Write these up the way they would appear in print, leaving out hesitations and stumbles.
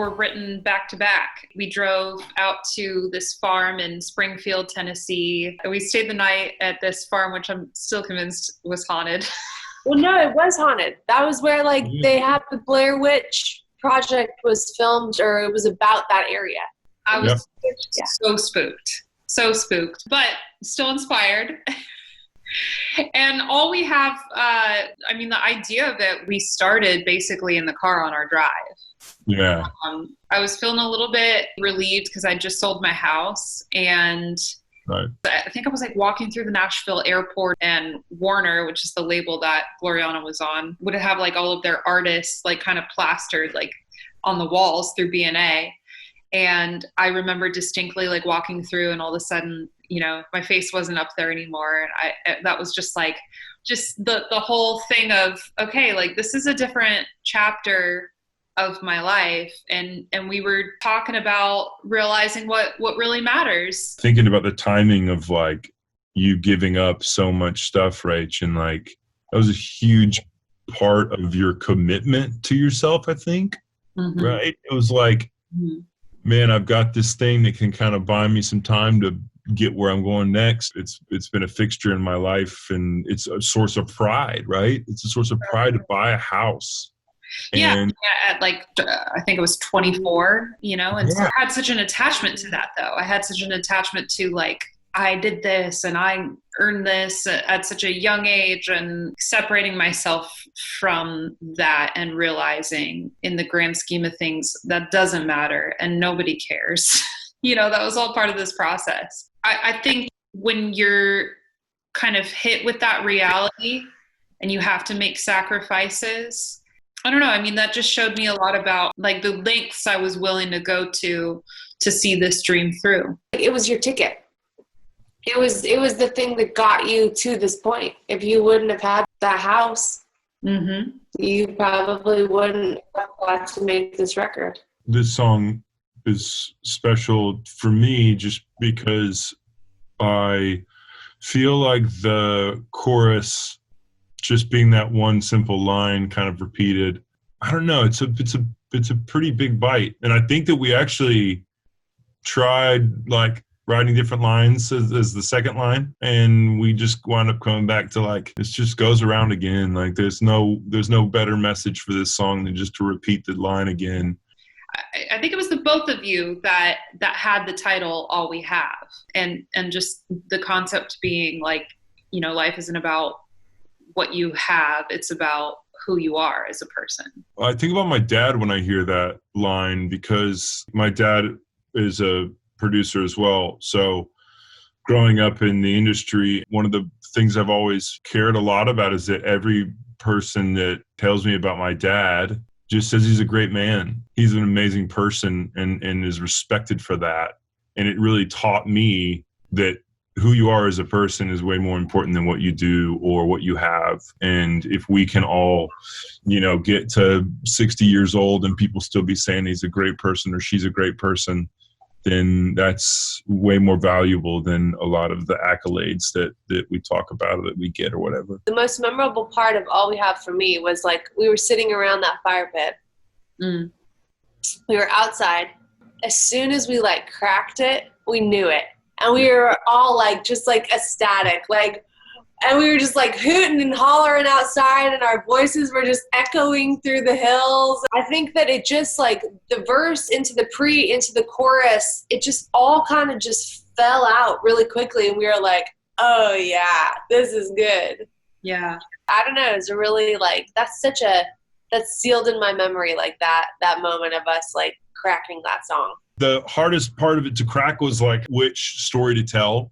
were written back to back. We drove out to this farm in Springfield, Tennessee. We stayed the night at this farm, which I'm still convinced was haunted. Well, no, it was haunted. That was where they had the Blair Witch Project was filmed, or it was about that area. I was so spooked, but still inspired. And all we have, the idea of it, we started basically in the car on our drive. Yeah. I was feeling a little bit relieved because I just sold my house, and right. I think I was walking through the Nashville airport, and Warner, which is the label that Gloriana was on, would have all of their artists kind of plastered on the walls through B&A. And I remember distinctly walking through, and all of a sudden, my face wasn't up there anymore. And that was just the whole thing of, okay, this is a different chapter of my life. And we were talking about realizing what really matters. Thinking about the timing of you giving up so much stuff, Rach, and that was a huge part of your commitment to yourself, I think. Mm-hmm. Right? It was man, I've got this thing that can kind of buy me some time to get where I'm going next. It's been a fixture in my life, and it's a source of pride, right? It's a source of pride to buy a house. And at I think it was 24, and so I had such an attachment to that, though. I had such an attachment to I did this and I earned this at such a young age, and separating myself from that and realizing in the grand scheme of things, that doesn't matter and nobody cares. That was all part of this process. I think when you're kind of hit with that reality and you have to make sacrifices, I don't know. That just showed me a lot about the lengths I was willing to go to see this dream through. It was your ticket. It was the thing that got you to this point. If you wouldn't have had that house, mm-hmm. you probably wouldn't have got to make this record. This song is special for me just because I feel like the chorus, just being that one simple line kind of repeated, I don't know, it's a pretty big bite. And I think that we actually tried writing different lines as the second line, and we just wound up coming back to it just goes around again. There's no better message for this song than just to repeat the line again. I think it was the both of you that had the title All We Have, and just the concept being life isn't about what you have, it's about who you are as a person. I think about my dad when I hear that line, because my dad is a producer as well. So growing up in the industry, one of the things I've always cared a lot about is that every person that tells me about my dad just says he's a great man. He's an amazing person and is respected for that. And it really taught me that who you are as a person is way more important than what you do or what you have. And if we can all, get to 60 years old and people still be saying he's a great person or she's a great person, then that's way more valuable than a lot of the accolades that we talk about or that we get or whatever. The most memorable part of All We Have for me was we were sitting around that fire pit. Mm. We were outside. As soon as we cracked it, we knew it. And we were all just ecstatic. And we were just hooting and hollering outside, and our voices were just echoing through the hills. I think that it just the verse into the into the chorus, it just all kind of just fell out really quickly. And we were oh yeah, this is good. Yeah. I don't know. It's a really that's sealed in my memory, that moment of us cracking that song. The hardest part of it to crack was which story to tell.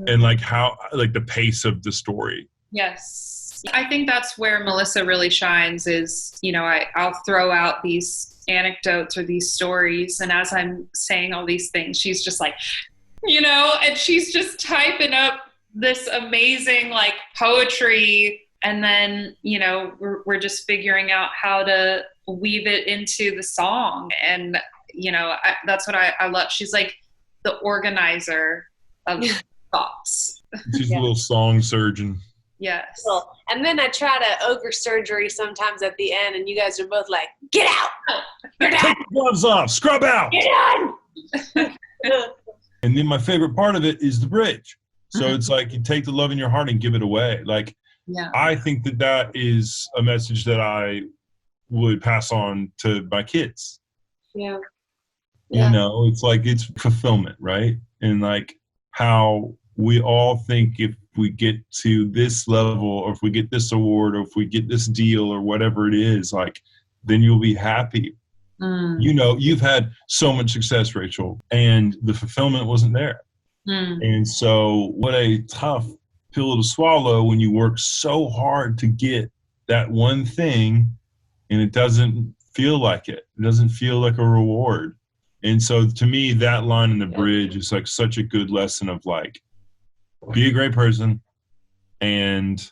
And how the pace of the story. Yes. I think that's where Melissa really shines is, I'll throw out these anecdotes or these stories, and as I'm saying all these things, she's just and she's just typing up this amazing poetry, and then, we're just figuring out how to weave it into the song. And, that's what I love. She's the organizer of thoughts. She's a little song surgeon. Yes. And then I try to ogre surgery sometimes at the end, and you guys are both like, "Get out! You're done! Take the gloves off, scrub out." You're done! And then my favorite part of it is the bridge. So it's like you take the love in your heart and give it away. Like, I think that is a message that I would pass on to my kids. Yeah. You know, it's like, it's fulfillment, right? And like how we all think if we get to this level, or if we get this award, or if we get this deal, or whatever it is, like, then you'll be happy. You know, you've had so much success, Rachel, and the fulfillment wasn't there. And so what a tough pill to swallow when you work so hard to get that one thing and it doesn't feel like it. It doesn't feel like a reward. And so to me, that line in the bridge is like such a good lesson of like, be a great person and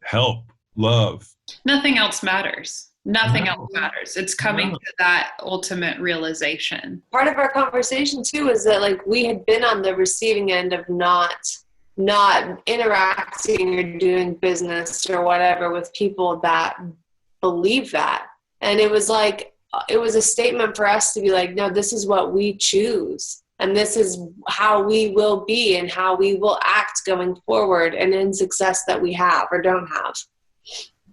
help, love. Nothing else matters. Nothing else matters. It's coming to that ultimate realization. Part of our conversation too is that like we had been on the receiving end of not interacting or doing business or whatever with people that believe that. And it was like, it was a statement for us to be like, no, this is what we choose. And this is how we will be and how we will act going forward and in success that we have or don't have.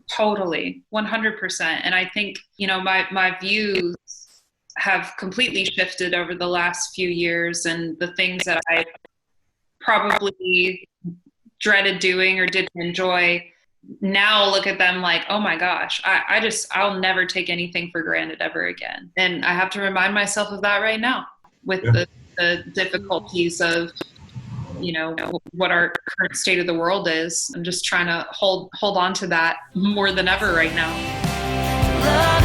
Totally, 100%. And I think, you know, my views have completely shifted over the last few years, and the things that I probably dreaded doing or didn't enjoy, now look at them like, oh my gosh, I'll never take anything for granted ever again. And I have to remind myself of that right now with the difficulties of, you know, what our current state of the world is. I'm just trying to hold on to that more than ever right now.